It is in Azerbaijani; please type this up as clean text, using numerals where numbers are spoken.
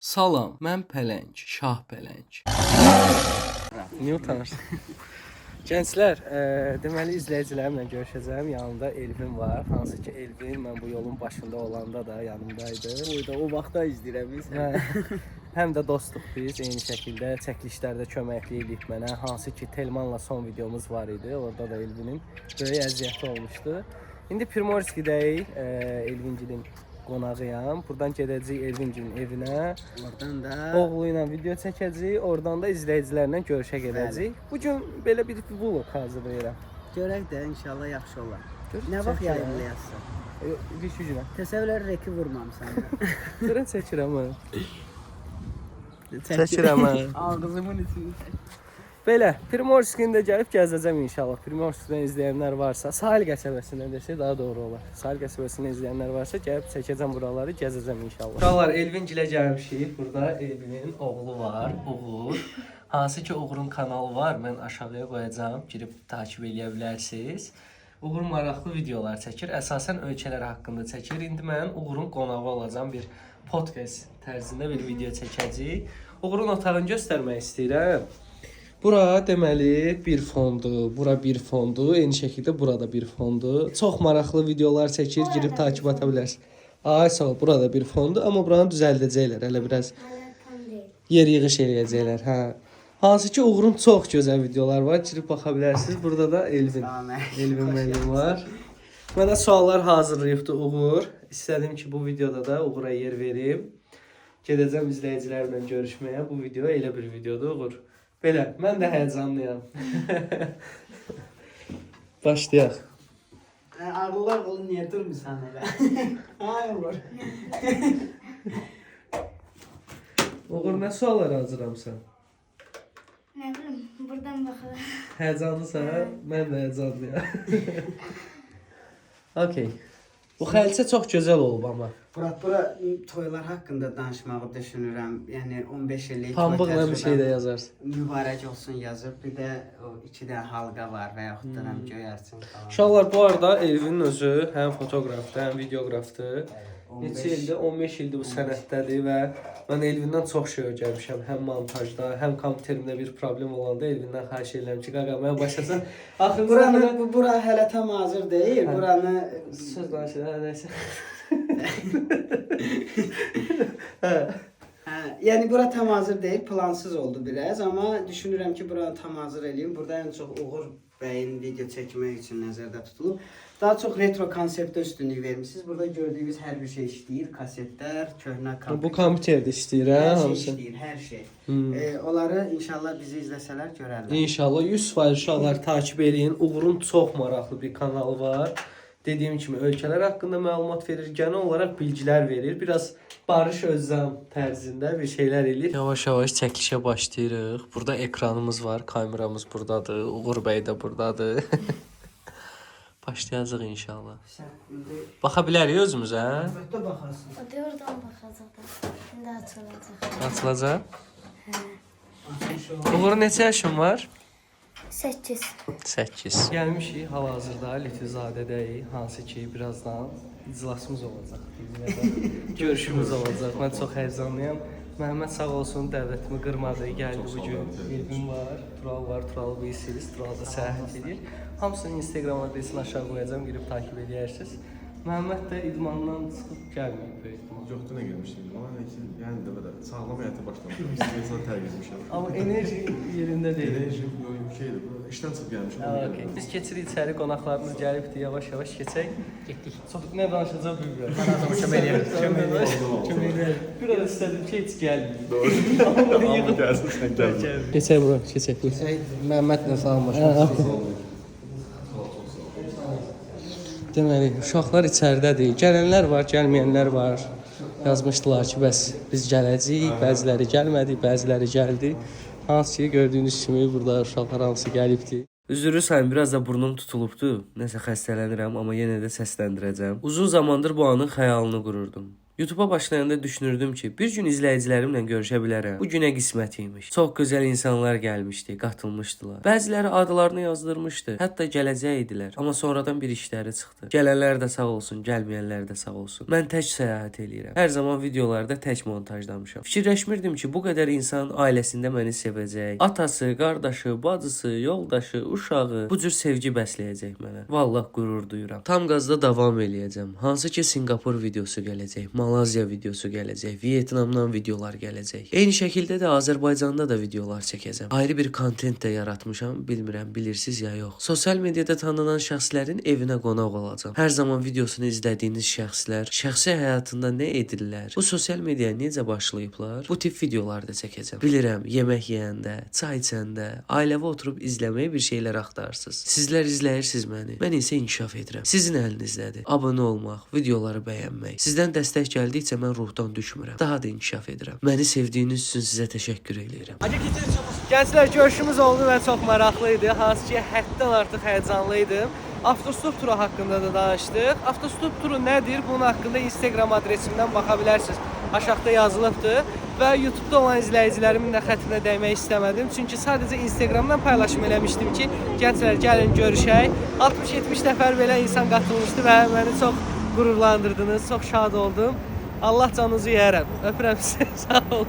Salam, mən Pələng, Şah Pələng. Niyə utanırsan? Gənclər, deməli izləyicilərimlə görüşəcəm. Yanımda Elvin var. Hansı ki Elvin mən bu yolun başında olanda da yanımdaydı. O vaxtda izləyirəm biz. Həm də dostluq biz. Eyni şəkildə çəkilişlərdə köməklik edib mənə. Hansı ki Telmanla son videomuz var idi. Orada da Elvinin böyük əziyyəti olmuşdu. İndi Primorskidəyik. Elvingilin qonağıyam. Buradan gedəcəyik Elvingilin evinə. Oradan da Oğlu ilə video çəkəcəyik. Oradan da izləyicilərlə görüşə gedəcəyik. Bu gün belə bir vlog hazırlayıram. görək də inşallah yaxşı olar. Görək, Nə vaxt çəkirəm. yayınlayasın? Bir gücünə. Təsəvvürlər reki vurmamısan. Görən çəkirəm mən. Çəkirəm mən. Ağzımın içini çək. Belə, Primorskini də gəlib gəzəcəm inşallah. Primorskidən izləyənlər varsa, Sahil qəsəbəsindən desək daha doğru olar. Sahil qəsəbəsindən izləyənlər varsa, gəlib çəkəcəm buraları, gəzəcəm inşallah. Uşaqlar, Elvingilə gəlmişik. Burada Elvinin oğlu var, Uğur. Hansı ki Uğurun kanalı var, mən aşağıya qoyacağam, girib takip edə bilərsiniz. Uğur maraqlı videolar çəkir, əsasən ölkələr haqqında çəkir. İndi mən Uğurun qonağı olacağam, bir podcast tərzində bir video çəkəcəyik. Uğurun otağını göstərmək istəyirəm. Bura deməli bir fondur, bura bir fondur, eyni şəkildə burada bir fondur. Çox maraqlı videolar çəkir, girib takib ata bilərsiniz. Ay sağ ol, burada bir fondur, amma buranı düzəldəcəklər, hələ biraz yer yığış eləyəcəklər, hə. Hansı ki Uğurun çox gözəl videolar var, girib baxa bilərsiniz. Burada da Elvin, Elvin mənim var. Mənə suallar hazırlayıbdı Uğur. İstədim ki bu videoda da Uğura yer verim. Gedəcəm izləyicilərlə görüşməyə. Bu video elə bir videodur Uğur. Belə, mən də həyəcanlıyam. Başlayaq. Ağıllar oğlum niyə durmusan elə? Ay olur. Uğur, nə suallar hazırlamısan? Ne bileyim, buradan bakalım. Həyəcanlısan? Mən də həyəcanlıyam. Okey. Bu xəlçə çox gözəl olub amma. Bura toylar haqqında danışmağı düşünürəm. Yəni 15 illik Pambıqla bir şey də yazarsın. Mübarək olsun yazıb. Bir də o 2 dənə halqa var və yaxud da göyərçin falan. Uşaqlar, bu arada Elvinin özü həm fotoqrafdır, həm videoqrafdır. Neçə ildir? 15 ildir bu sənətdədir və mən Elvindən çox şey öyrənmişəm. Həm montajda, həm kompüterimdə bir problem olanda Elvindən xahiş edirəm ki, qaqa mən başlasam. Axırı Bura hələ tam hazır deyil. Buranı söz danışır, nəsə. Yəni bura tam hazır deyil, plansız oldu biraz, amma düşünürəm ki, buranı tam hazır eləyim. Burada ən çox Uğur bəyin video çəkmək üçün nəzərdə tutulub. Daha çox retro konseptə üstünlük vermisiniz. Burada gördüyünüz hər bir şey işləyir. Kasetlər, köhnə kompüter. Bu kompüterdə işləyir, hə? Hər şey işləyir, hər şey. Onları inşallah bizi izləsələr görərlər. İnşallah 100% uşaqlar takib eləyin. Uğurun çox maraqlı bir kanalı var. Dediyim kimi ölkələr haqqında məlumat verir, genel olaraq bilgilər verir. Biraz Barış Özcan tərzində bir şeylər eləyir. Yavaş-yavaş çəkilişə başlayırıq. Burada ekranımız var, kameramız buradadır. Uğur bəy də buradadır. Başlayacağıq inşallah. Baxa bilərik özümüzə, hə? Əlbəttə baxarsın. O da oradan bakacak da. Şimdi açılacak. Açılacaq. Uğur, neçə yaşın var? 8. 8. Gəlmişik hal-hazırda Litvizadədəyik. Hansı ki birazdan iclasımız olacaq. Görüşümüz olacaq. Mən çox həyəcanlıyam. Məhəmməd sağ olsun, dəvətimi qırmadı. Gəldi bu gün. Elvin var, Tural var. Turalı bilirsiniz. Tural da səyahət edir. Hamısının Instagram adresini aşağı qoyacağam. Girib takip edərsiniz. Məhəmməd də idmandan çıxıb gəlməyib böyük ihtimal. Yoxdur, nə gəlmişdim. Amma yəni də belə sağlam həyata başlamışam. İstəyirsən tərgizmişəm. Amma enerji yerində deyil. Enerji şeydir. İşdən çıxıb gəlmişəm. Okay. Biz keçirik içəri, qonaqlarımız gəlibdi, yavaş-yavaş keçək. Getdik. Çox nə danışacaq bilmirəm. Mən adamı kömək eləyirəm. Bir ara istədim ki, heç gəlməyim. Doğru. Amma gəlsin, sən gəlmə. Keçək bura, keçək. Məhəmmədlə salamlaşmaq. Deməli, uşaqlar içəridədir. Gələnlər var, gəlməyənlər var. Yazmışdılar ki, bəs biz gələcəyik. Bəziləri gəlmədi, bəziləri gəldi. Hansı ki, gördüyünüz kimi burada uşaqlar hamısı gəlibdi. Üzürürsən, biraz da burnum tutulubdu. Nəsə xəstələnirəm, amma yenə də səsləndirəcəm. Uzun zamandır bu anın xəyalını qururdum. YouTube'a başlayanda düşünürdüm ki, bir gün izləyicilərimlə görüşə bilərəm. Bu günə qismət imiş. Çox gözəl insanlar gəlmişdi, qatılmışdılar. Bəziləri adlarını yazdırmışdı, hətta gələcək idilər. Amma sonradan bir işləri çıxdı. Gələnlər də sağ olsun, gəlməyənlər də sağ olsun. Mən tək səyahət eləyirəm. Hər zaman videolarda tək montajlamışam. Fikirləşmirdim ki, bu qədər insan ailəsində məni sevəcək. Atası, qardaşı, bacısı, yoldaşı, uşağı bu cür sevgi bəsləyəcək mənə. Vallah qürur duyuram. Tam qazda davam eləyəcəm. Hansı ki Singapur videosu gələcək, Malazya videosu gələcək, Vyetnamdan videolar gələcək. Eyni şəkildə də Azərbaycanda da videolar çəkəcəm. Ayrı bir kontent də yaratmışam, bilmirəm bilirsiniz ya yox. Sosial mediada tanınan şəxslərin evinə qonaq olacağam. Hər zaman videosunu izlədiyiniz şəxslər şəxsi həyatında nə edirlər? Bu sosial mediaya necə başlayıblar? Bu tip videolar da çəkəcəm. Bilirəm, yemək yeyəndə, çay içəndə, ailəvi oturub izləməyə bir şeylər axtarırsınız. Sizlər izləyirsiniz məni. Mən isə inkişaf edirəm. Sizin əlinizdədir. Abunə olmaq, videoları bəyənmək. Sizdən dəstək gəldikcə mən ruhdan düşmürəm. Daha da inkişaf edirəm. Məni sevdiyiniz üçün sizə təşəkkür edirəm. Gənclər, görüşümüz oldu və çox maraqlı idi. Hansı ki, həddən artıq həyəcanlı idim. Avtostop turu haqqında da danışdıq. Avtostop turu nədir? Bunun haqqında Instagram adresimdən baxa bilərsiniz. Aşağıda yazılıbdır. Və YouTube-da olan izləyicilərimin də xətrinə dəymək istəmədim. Çünki sadəcə Instagramdan paylaşım eləmişdim ki, gənclər gəlin görüşək. 60-70 nəfər belə insan qatılmışdı və məni çox qürurlandırdınız. Çox şad oldum. Allah canınızı yeyərəm. Öpürəm sizi. Sağ olun.